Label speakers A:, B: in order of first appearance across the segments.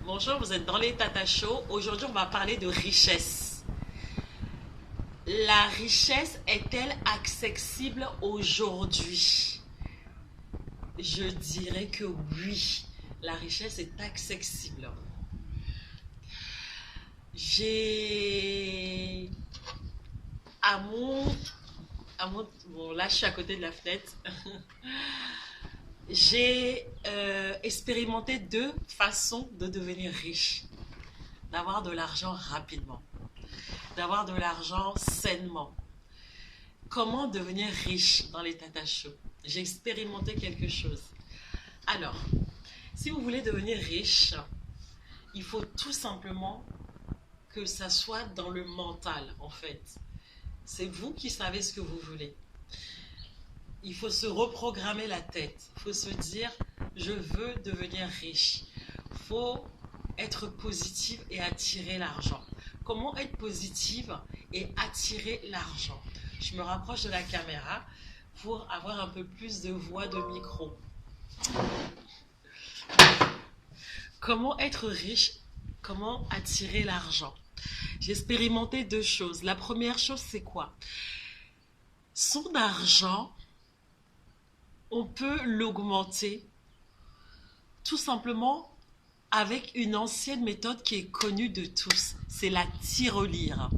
A: Bonjour, vous êtes dans les Tata Show. Aujourd'hui, on va parler de richesse. La richesse est-elle accessible aujourd'hui? Je dirais que oui, la richesse est accessible. J'ai à mon, bon là je suis à côté de la fenêtre. J'ai expérimenté deux façons de devenir riche, d'avoir de l'argent rapidement, d'avoir de l'argent sainement. Comment devenir riche dans les Tata Show? J'ai expérimenté quelque chose. Alors, si vous voulez devenir riche, il faut tout simplement que ça soit dans le mental, en fait. C'est vous qui savez ce que vous voulez. Il faut se reprogrammer la tête. Il faut se dire, je veux devenir riche. Il faut être positive et attirer l'argent. Comment être positive et attirer l'argent? Je me rapproche de la caméra pour avoir un peu plus de voix de micro. Comment être riche? Comment attirer l'argent? J'ai expérimenté deux choses. La première chose, c'est quoi? Son argent, on peut l'augmenter tout simplement avec une ancienne méthode qui est connue de tous. C'est la tirelire.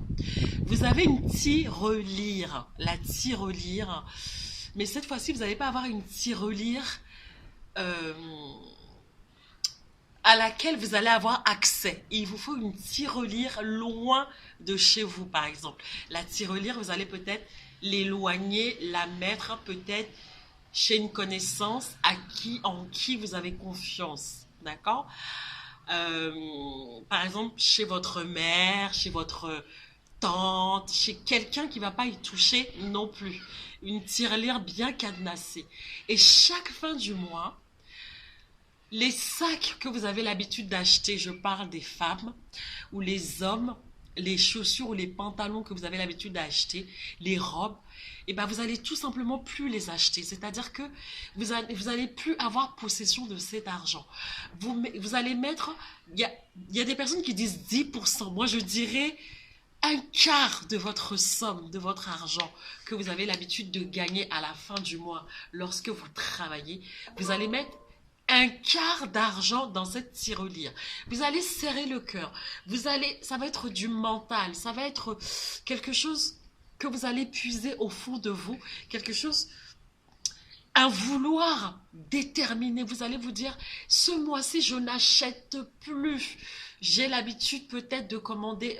A: Vous avez une tirelire. La tirelire. Mais cette fois-ci, vous n'allez pas avoir une tirelire euh, à laquelle vous allez avoir accès. Il vous faut une tirelire loin de chez vous, par exemple. La tirelire, vous allez peut-être l'éloigner, la mettre peut-être chez une connaissance en qui vous avez confiance. D'accord? Par exemple, chez votre mère, chez votre tante, chez quelqu'un qui ne va pas y toucher non plus. Une tirelire bien cadenassée. Et chaque fin du mois, les sacs que vous avez l'habitude d'acheter, je parle des femmes ou les hommes, les chaussures ou les pantalons que vous avez l'habitude d'acheter, les robes, et ben vous allez tout simplement plus les acheter. C'est-à-dire que vous allez plus avoir possession de cet argent. Vous allez mettre, il y a des personnes qui disent 10%. Moi, je dirais un quart de votre somme, de votre argent que vous avez l'habitude de gagner à la fin du mois lorsque vous travaillez. Vous allez mettre un quart d'argent dans cette tirelire. Vous allez serrer le cœur. Ça va être du mental. Ça va être quelque chose que vous allez puiser au fond de vous. Quelque chose, un vouloir déterminé. Vous allez vous dire, ce mois-ci, je n'achète plus. J'ai l'habitude peut-être de commander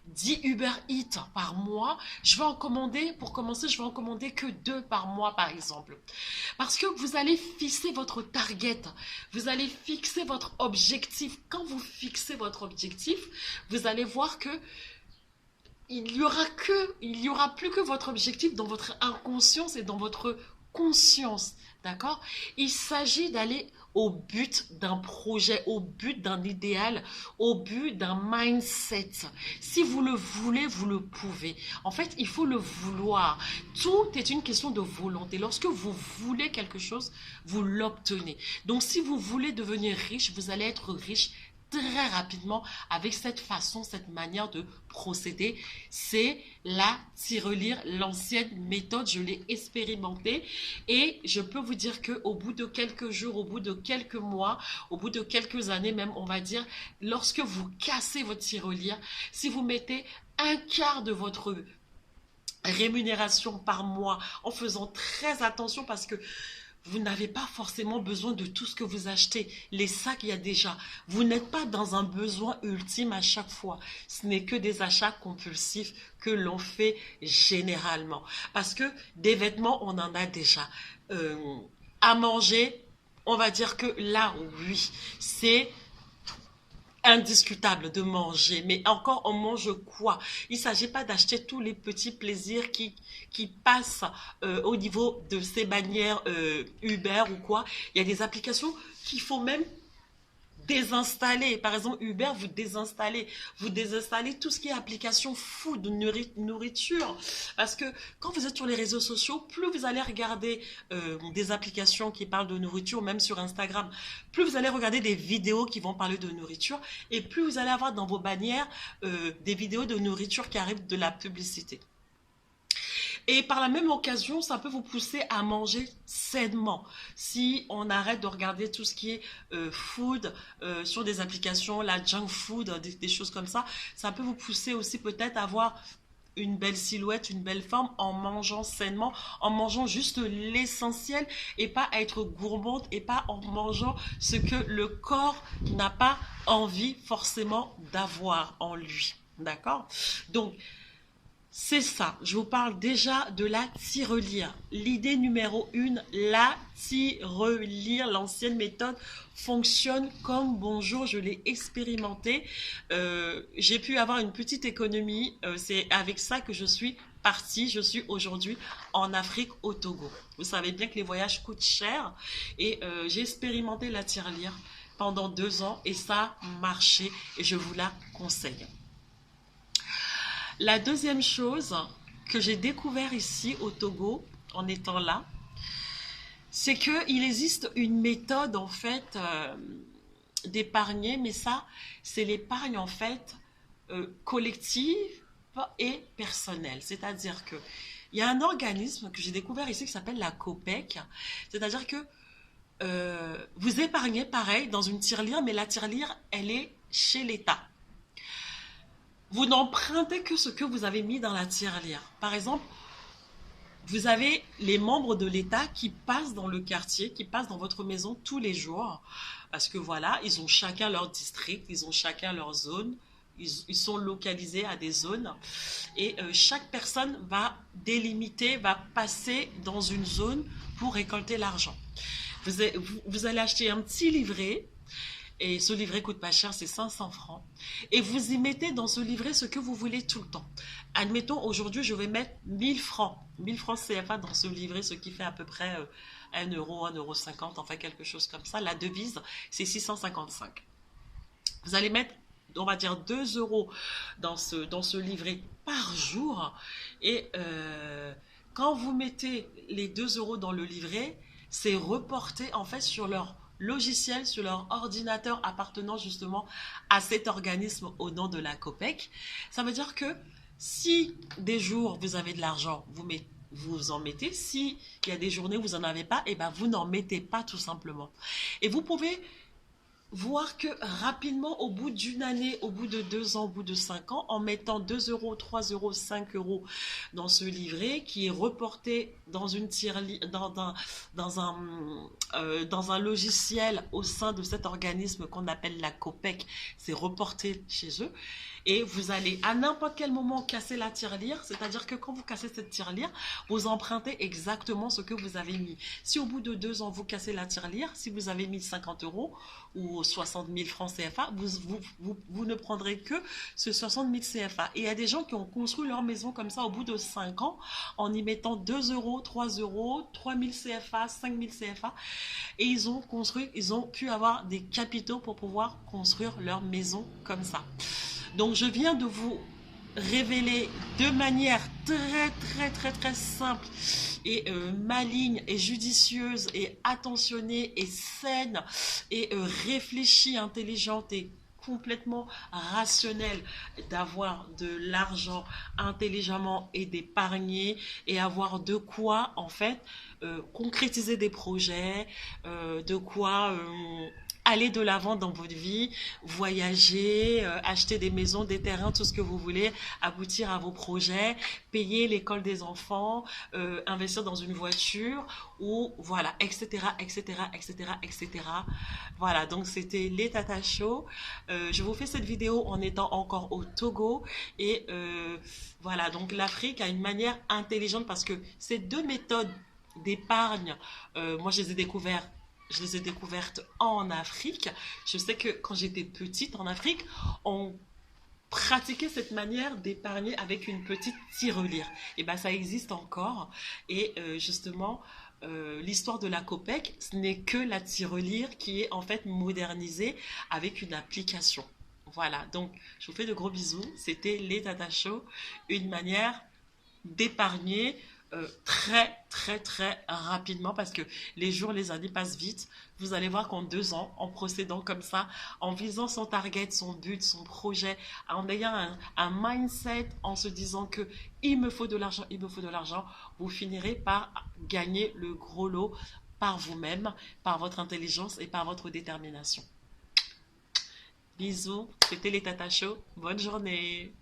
A: 10 Uber Eats par mois. Je vais en commander, pour commencer, je vais en commander que 2 par mois, par exemple. Parce que vous allez fixer votre target. Vous allez fixer votre objectif. Quand vous fixez votre objectif, vous allez voir que il y aura plus que votre objectif dans votre inconscience et dans votre conscience, d'accord? Il s'agit d'aller au but d'un projet, au but d'un idéal, au but d'un mindset. Si vous le voulez, vous le pouvez. En fait, il faut le vouloir. Tout est une question de volonté. Lorsque vous voulez quelque chose, vous l'obtenez. Donc, si vous voulez devenir riche, vous allez être riche très rapidement avec cette façon, cette manière de procéder. C'est la tirelire, l'ancienne méthode. Je l'ai expérimentée et je peux vous dire que au bout de quelques jours, au bout de quelques mois, au bout de quelques années même, on va dire, lorsque vous cassez votre tirelire, si vous mettez un quart de votre rémunération par mois en faisant très attention parce que vous n'avez pas forcément besoin de tout ce que vous achetez. Les sacs, il y a déjà. Vous n'êtes pas dans un besoin ultime à chaque fois. Ce n'est que des achats compulsifs que l'on fait généralement. Parce que des vêtements, on en a déjà. À manger, on va dire que là, oui, c'est indiscutable de manger, mais encore on mange quoi? Il ne s'agit pas d'acheter tous les petits plaisirs qui passent au niveau de ces bannières Uber ou quoi. Il y a des applications qui font même désinstaller. Par exemple, Uber, vous désinstallez tout ce qui est application food, nourriture. Parce que quand vous êtes sur les réseaux sociaux, plus vous allez regarder des applications qui parlent de nourriture, même sur Instagram, plus vous allez regarder des vidéos qui vont parler de nourriture, et plus vous allez avoir dans vos bannières des vidéos de nourriture qui arrivent de la publicité. Et par la même occasion, ça peut vous pousser à manger sainement. Si on arrête de regarder tout ce qui est food sur des applications, la junk food, des choses comme ça peut vous pousser aussi peut-être à avoir une belle silhouette, une belle forme en mangeant sainement, en mangeant juste l'essentiel et pas être gourmande et pas en mangeant ce que le corps n'a pas envie forcément d'avoir en lui. D'accord? Donc, c'est ça, je vous parle déjà de la tirelire. L'idée numéro 1, la tirelire, l'ancienne méthode fonctionne comme bonjour, je l'ai expérimenté. J'ai pu avoir une petite économie, c'est avec ça que je suis partie. Je suis aujourd'hui en Afrique, au Togo. Vous savez bien que les voyages coûtent cher et j'ai expérimenté la tirelire pendant 2 ans et ça a marché et je vous la conseille. La deuxième chose que j'ai découvert ici au Togo, en étant là, c'est qu'il existe une méthode en fait d'épargner, mais ça, c'est l'épargne en fait collective et personnelle. C'est-à-dire que il y a un organisme que j'ai découvert ici qui s'appelle la COPEC. C'est-à-dire que vous épargnez pareil dans une tirelire, mais la tirelire, elle est chez l'État. Vous n'empruntez que ce que vous avez mis dans la tirelire. Par exemple, vous avez les membres de l'État qui passent dans le quartier, qui passent dans votre maison tous les jours. Parce que voilà, ils ont chacun leur district, ils ont chacun leur zone. Ils sont localisés à des zones. Et chaque personne va délimiter, va passer dans une zone pour récolter l'argent. Vous allez acheter un petit livret. Et ce livret coûte pas cher, c'est 500 francs. Et vous y mettez dans ce livret ce que vous voulez tout le temps. Admettons, aujourd'hui, je vais mettre 1000 francs. 1000 francs CFA dans ce livret, ce qui fait à peu près 1 euro, 1,50 €, enfin quelque chose comme ça. La devise, c'est 655. Vous allez mettre, on va dire, 2 € dans ce livret par jour. Et quand vous mettez les 2 € dans le livret, c'est reporté en fait sur leur logiciel, sur leur ordinateur appartenant justement à cet organisme au nom de la COPEC. Ça veut dire que si des jours vous avez de l'argent, vous en mettez. Si il y a des journées où vous n'en avez pas, et ben vous n'en mettez pas tout simplement. Et vous pouvez voir que rapidement, au bout d'une année, au bout de 2 ans, au bout de 5 ans, en mettant 2 €, 3 €, 5 € dans ce livret qui est reporté dans une dans un logiciel au sein de cet organisme qu'on appelle la COPEC, c'est reporté chez eux. Et vous allez à n'importe quel moment casser la tirelire, c'est-à-dire que quand vous cassez cette tirelire, vous empruntez exactement ce que vous avez mis. Si au bout de 2 ans, vous cassez la tirelire, si vous avez mis 50 € ou 60 000 francs CFA, vous ne prendrez que ce 60 000 CFA. Et il y a des gens qui ont construit leur maison comme ça au bout de 5 ans, en y mettant 2 €, 3 €, 3 000 CFA, 5 000 CFA. Et ils ont pu avoir des capitaux pour pouvoir construire leur maison comme ça. Donc, je viens de vous révéler de manière très simple et maligne et judicieuse et attentionnée et saine et réfléchie, intelligente et complètement rationnelle d'avoir de l'argent intelligemment et d'épargner et avoir de quoi en fait concrétiser des projets, de quoi aller de l'avant dans votre vie, voyager, acheter des maisons, des terrains, tout ce que vous voulez, aboutir à vos projets, payer l'école des enfants, investir dans une voiture, ou voilà, etc., etc. Voilà, donc c'était les Tata Show. Je vous fais cette vidéo en étant encore au Togo. Et voilà, donc l'Afrique a une manière intelligente parce que ces 2 méthodes d'épargne, moi je les ai découvertes en Afrique. Je sais que quand j'étais petite en Afrique, on pratiquait cette manière d'épargner avec une petite tirelire. Et bien, ça existe encore. Et justement, l'histoire de la COPEC, ce n'est que la tirelire qui est en fait modernisée avec une application. Voilà, donc je vous fais de gros bisous. C'était les Tata Show, une manière d'épargner très très très rapidement parce que les jours, les années passent vite. Vous allez voir qu'en 2 ans, en procédant comme ça, en visant son target, son but, son projet, en ayant un mindset, en se disant que il me faut de l'argent, il me faut de l'argent, vous finirez par gagner le gros lot par vous-même, par votre intelligence et par votre détermination. Bisous, c'était les Tata Show. Bonne journée.